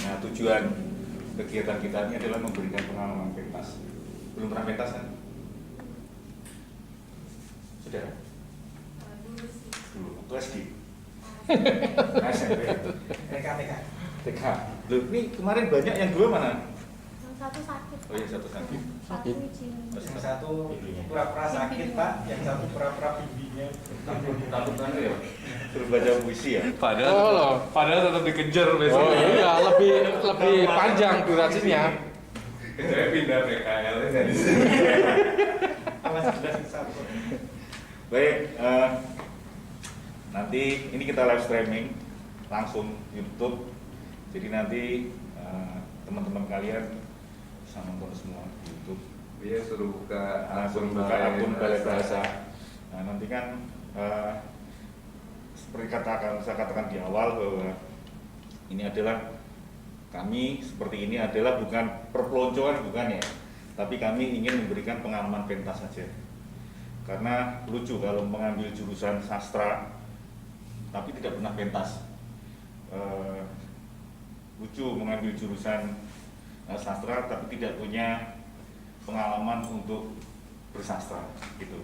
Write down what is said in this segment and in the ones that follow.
Nah, tujuan kegiatan kita ini adalah memberikan pengalaman pentas. Belum pernah pentas kan? Sudah? Dulu, waktu SD. SMP. TK. Loh, ini kemarin banyak yang dua mana? Yang satu sakit. Oh iya, satu sakit. Sakit. Yang satu pura-pura sakit Pak, yang satu pura-pura bibinya. Takut kan ya? Suruh baca puisi ya? Padahal tetap dikejar besok. Oh iya, lebih panjang durasinya. Saya pindah PKL dari Baik, nanti ini kita live streaming langsung YouTube. Jadi nanti teman-teman kalian bisa nonton semua di YouTube. Iya, suruh buka Langsung buka akun Balai Bahasa. Nah, nanti kan seperti saya katakan di awal bahwa ini adalah kami seperti ini adalah bukan perpeloncoan, bukan ya, tapi kami ingin memberikan pengalaman pentas saja. Karena lucu kalau mengambil jurusan sastra tapi tidak pernah pentas. Lucu mengambil jurusan sastra tapi tidak punya pengalaman untuk bersastra gitu.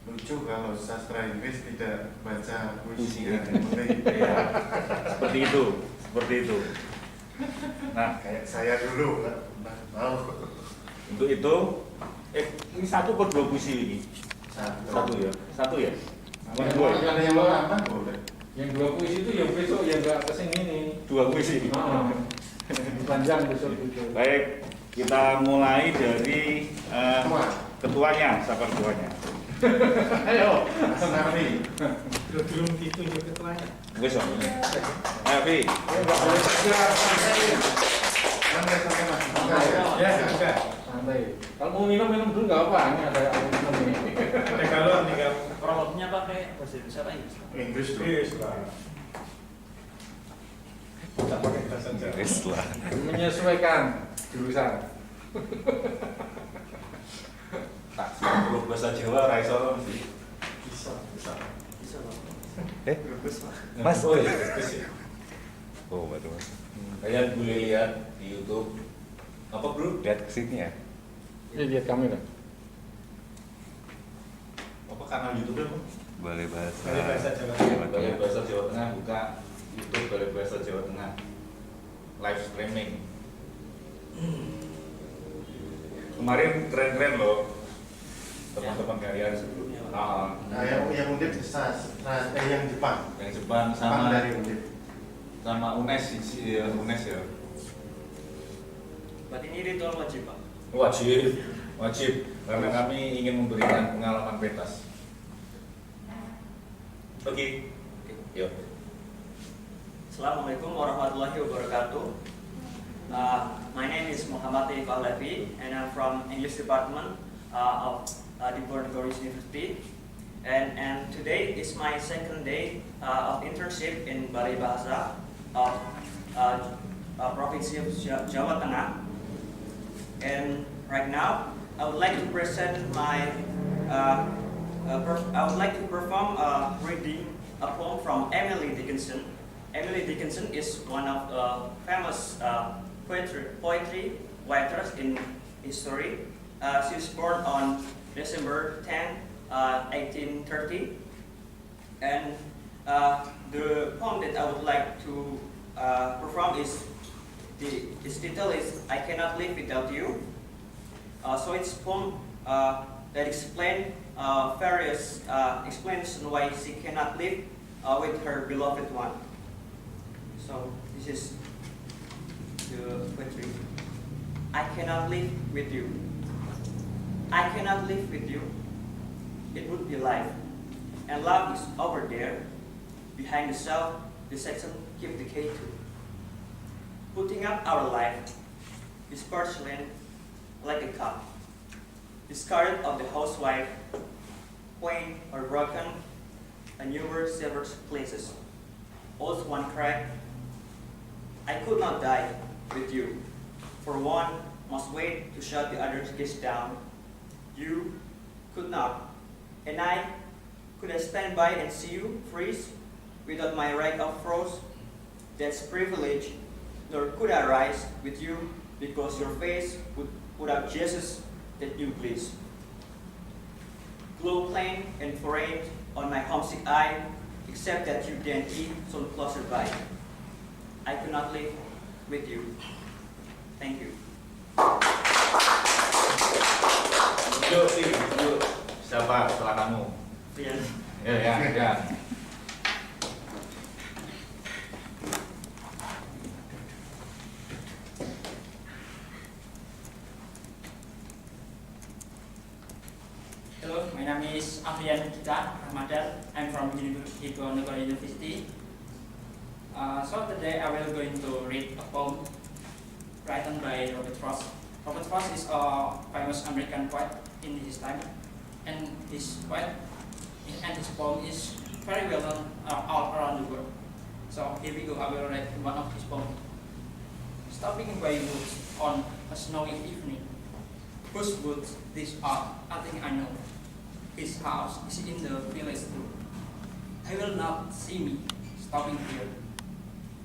Lucu kalau sastra Inggris tidak baca puisi Ya, seperti itu. Nah, kayak saya dulu nggak tahu. untuk itu ini satu per dua puisi ini? Satu ya? Yang dua ya? Ada yang apa boleh. Yang dua puisi itu yang besok yang nggak kesini nih. Dua puisi. Panjang besok itu. Baik, kita mulai dari ketuanya, siapa ketuanya? Ayo. Senari. Belum ditunjuk ketuanya. Besok. Ayo, Vi. Santai santai mas. Ya, sudah. Santai. Kalau mau minum dulu nggak apa. Ini ada minum ini. Ada galon tinggal Prolognya pakai bahasa Indonesia apa Inggris? Inggris dulu. Inggris Pak. Kita pakai bahasa Jawa. Menyesuaikan jurusan. Tak perlu bahasa Jawa, Raisoro mesti. Bisa. Bisa loh. Mas, oh iya. Oh, baru mas. Kalian boleh lihat di YouTube. Apa bro? Lihat kesini ya. Ini lihat kamera. Apa kanal YouTube-nya bro? Balai Bahasa. Balai Bahasa Jawa Tengah. Balai Bahasa Jawa Tengah, buka YouTube Balai Bahasa Jawa Tengah. Live streaming. Kemarin keren-keren loh teman-teman kalian sebelumnya. Nah, yang Undip yang Jepang. Yang Jepang Jepang sama dari Undip. sama UNES ya, UNES ya. Berarti ini ritual wajib Pak? Wajib karena kami ingin memberikan pengalaman pentas. Oke. Yuk. Assalamualaikum warahmatullahi wabarakatuh. My name is Muhammad Levi and I'm from English Department of Diponegoro University. And today is my second day of internship in Balai Bahasa of Provinsi of Jawa Tengah. And right now, I would like to present my. I would like to perform reading a poem from Emily Dickinson. Emily Dickinson is one of the famous poetry writers in history. She was born on December 10, 1830, and the poem that I would like to perform is its title is "I Cannot Live Without You." So it's a poem that explain various explanations why she cannot live with her beloved one. So this is the poetry. I cannot live with you. I cannot live with you. It would be life. And love is over there. Behind the self, the section keep decay too. Putting up our life is porcelain like a cup. Discarded of the housewife, quaint or broken, a newer severed places. Old one crack. I could not die with you, for one must wait to shut the other's kiss down. You could not, and could I stand by and see you freeze without my right of froze? That's privilege, nor could I rise with you, because your face would put out Jesus that you please. Glow plain and foreign on my homesick eye, except that you dainty so closer by. I could not live with you. Thank you. Yuk, yuk. Siapa setelah kamu? Rian. Ya. Hello, my name is Afrian Kita Ramadan. I'm from Diponegoro University. So today I will going to read a poem written by Robert Frost. Robert Frost is a famous American poet in his time, and his poem is very well known all around the world. So here we go. I will read one of his poems. Stopping by woods on a snowy evening. Whose woods these are? I think I know. His house is in the village too. I will not see me stopping here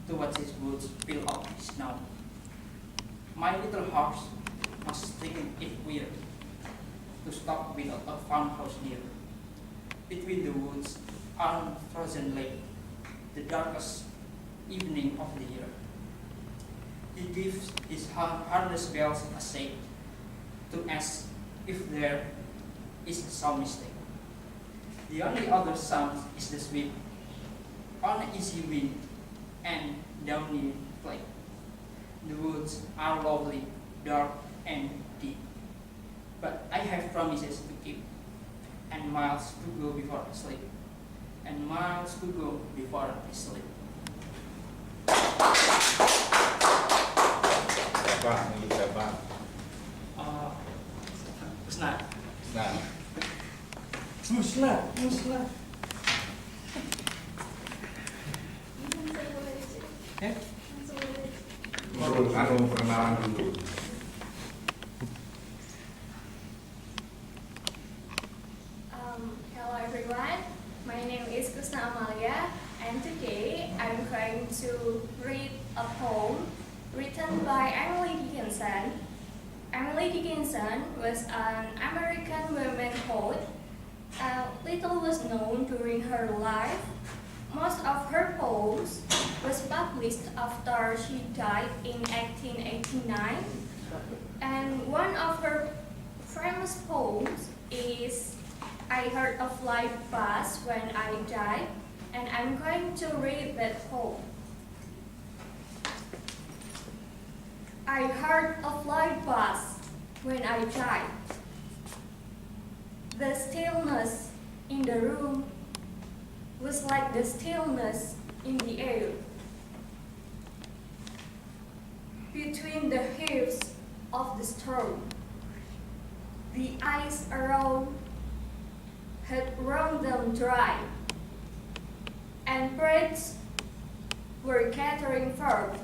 to watch his woods fill up snow. My little horse must think it weird to stop without a farmhouse near. Between the woods on frozen lake, the darkest evening of the year. He gives his harness bells a shake to ask if there is some mistake. The only other sound is the sweep on easy wind and downy flake. The woods are lovely, dark and deep, but I have promises to keep, and miles to go before I sleep, and miles to go before I sleep. Siapa? Milik siapa? Musnah. Nah, Musnah. perkenalan dulu. Hello everyone, my name is Kusna Amalia, and today I'm going to read a poem written by Emily Dickinson. Emily Dickinson was an American woman poet. Little was known during her life. Most of her poems was published after she died in 1889. And one of her famous poems is I Heard a Fly Pass When I Died, and I'm going to read that poem. I heard a fly pass when I died. The stillness in the room was like the stillness in the air. Between the heaves of the storm, the ice around had run them dry, and birds were gathering forth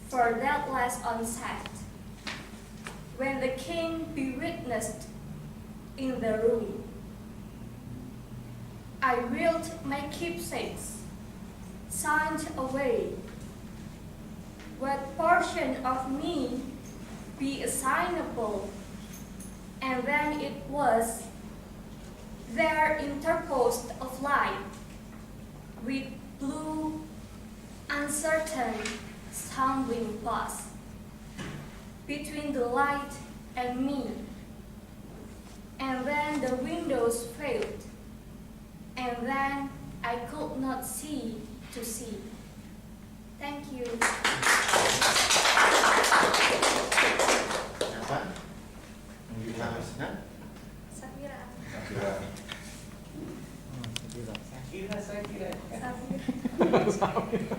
for that last onset, when the king be witnessed in the room. I willed my keepsakes, signed away. What portion of me be assignable? And then it was there interposed of light, with blue, uncertain, stumbling pause between the light and me. And then the windows failed, and then I could not see to see. Thank you. Siapa? Nah, Safira. Saya kira. Safira.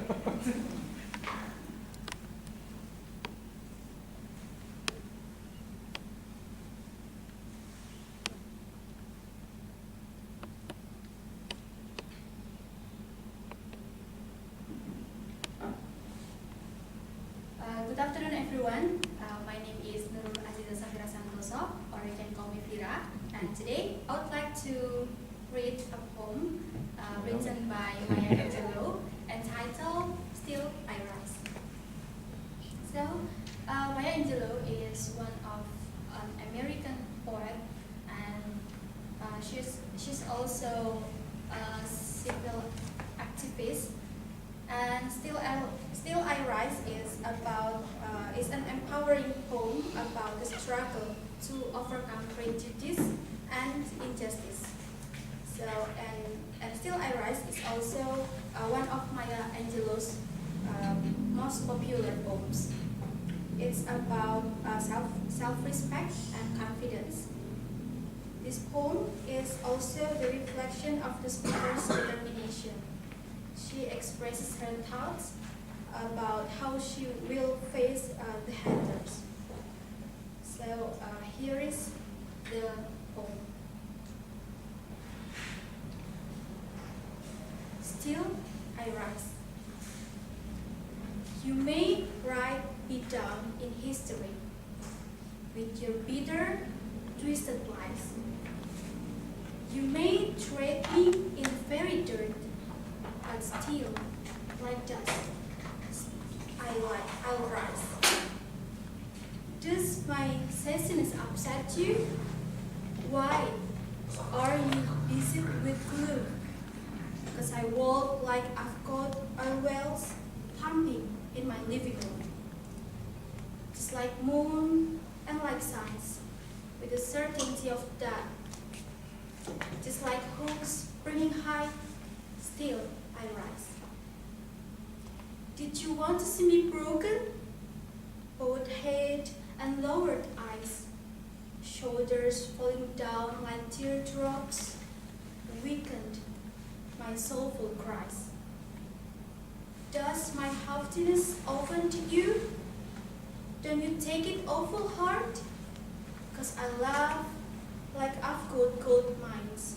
Good afternoon, everyone. My name is Nurul Aziza Safira Santoso, or you can call me Fira. And today, I would like to read a poem written by Maya Angelou entitled "Still I Rise." So, Maya Angelou is one of an American poet, and she's also a civil activist. And Still I Rise is an empowering poem about the struggle to overcome prejudice and injustice. So and Still I Rise is also one of Maya Angelou's most popular poems. It's about self-respect and confidence. This poem is also the reflection of the speaker's determination. She expresses her thoughts about how she will face the haters. So here is the poem. Still I rise. You may write me down in history with your bitter, twisted lies. You may tread me in very dirt, but still, like dust, I'll rise. Does my sassiness upset you? Why are you busy with glue? Because I walk like I've got oil wells pumping in my living room. Just like moon and like suns, with the certainty of that. Just like hooks springing high, still I rise. Did you want to see me broken? Bowed head and lowered eyes, shoulders falling down like teardrops, weakened, my soulful cries. Does my haughtiness offend you? Don't you take it awful hard? 'Cause I laugh like I've got gold mines,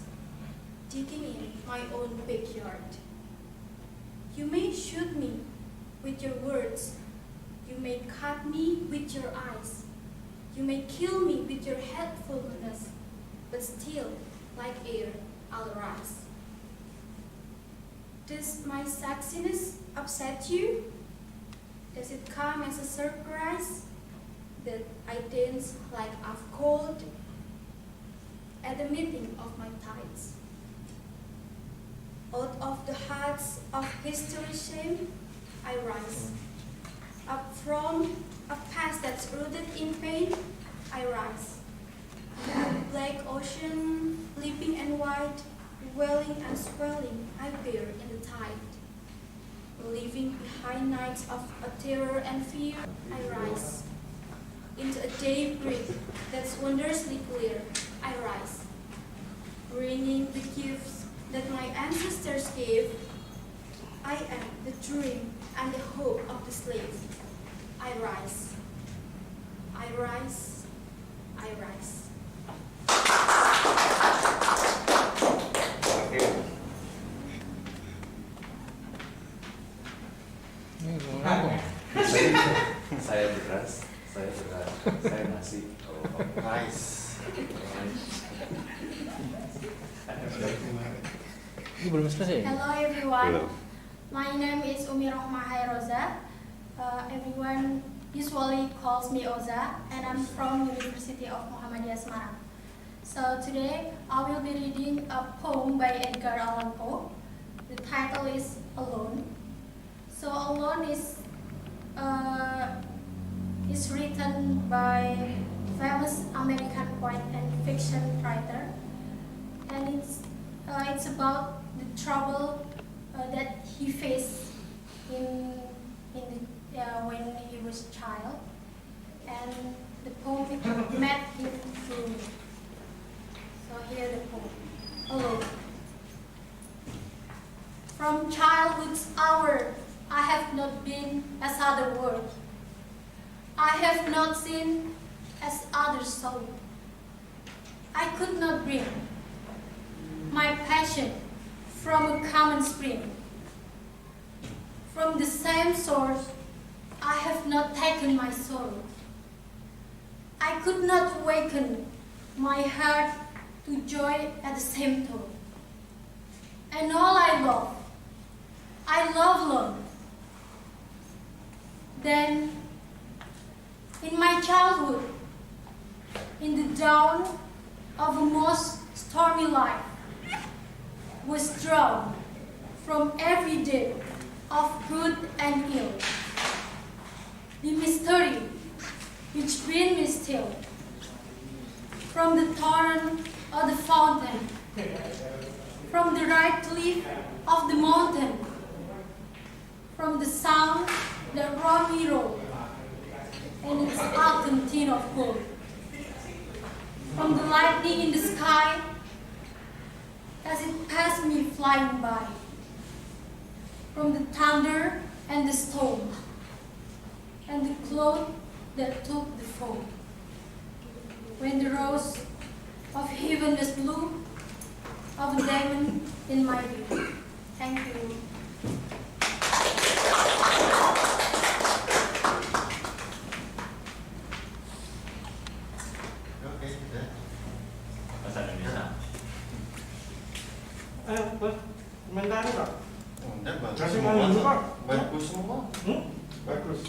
digging in my own backyard. You may shoot me with your words, you may cut me with your eyes, you may kill me with your hatefulness, but still, like air, I'll rise. Does my sexiness upset you? Does it come as a surprise that I dance like I've called at the meeting of my tides? Out of the hearts of history's shame, I rise. Up from a past that's rooted in pain, I rise. Black ocean, leaping and wide, welling and swelling, I bear in the tide. Leaving behind nights of a terror and fear, I rise. Into a daybreak that's wondrously clear, I rise. Bringing the gifts that my ancestors gave, I am the dream and the hope of the slave. I rise. I rise. I rise. Saya beras, saya nasi. Nice. Ini belum selesai. Hello everyone, my name is Umi Rohmah Hairoza. Everyone usually calls me Oza, and I'm from University of Muhammadiyah Semarang. So today I will be reading a poem by Edgar Allan Poe. The title is Alone. So Alone is written by famous American poet and fiction writer, and it's about the trouble that he faced when he was a child, and the poem met him through. So here the poem, Alone. From childhood's hour, I have not been as other world. I have not seen as others saw. I could not bring my passion from a common spring. From the same source, I have not taken my sorrow. I could not awaken my heart to joy at the same tone. And all I love alone. Then In my childhood, in the dawn of a most stormy life, was drawn from every day of good and ill. The mystery which brings me still, from the torrent or the fountain, from the right cliff of the mountain, from the sound that round me roll, and its autumn tint of gold, from the lightning in the sky as it passed me flying by, from the thunder and the storm, and the cloud that took the foam. When the rose of heaven was blue, of a diamond in my view. Thank you. Oke, sudah. Bahasa Indonesia. Ayo, komentari Pak. Udah bagus Kasih semua. ngomong, Pak. Bagus semua. Bagus.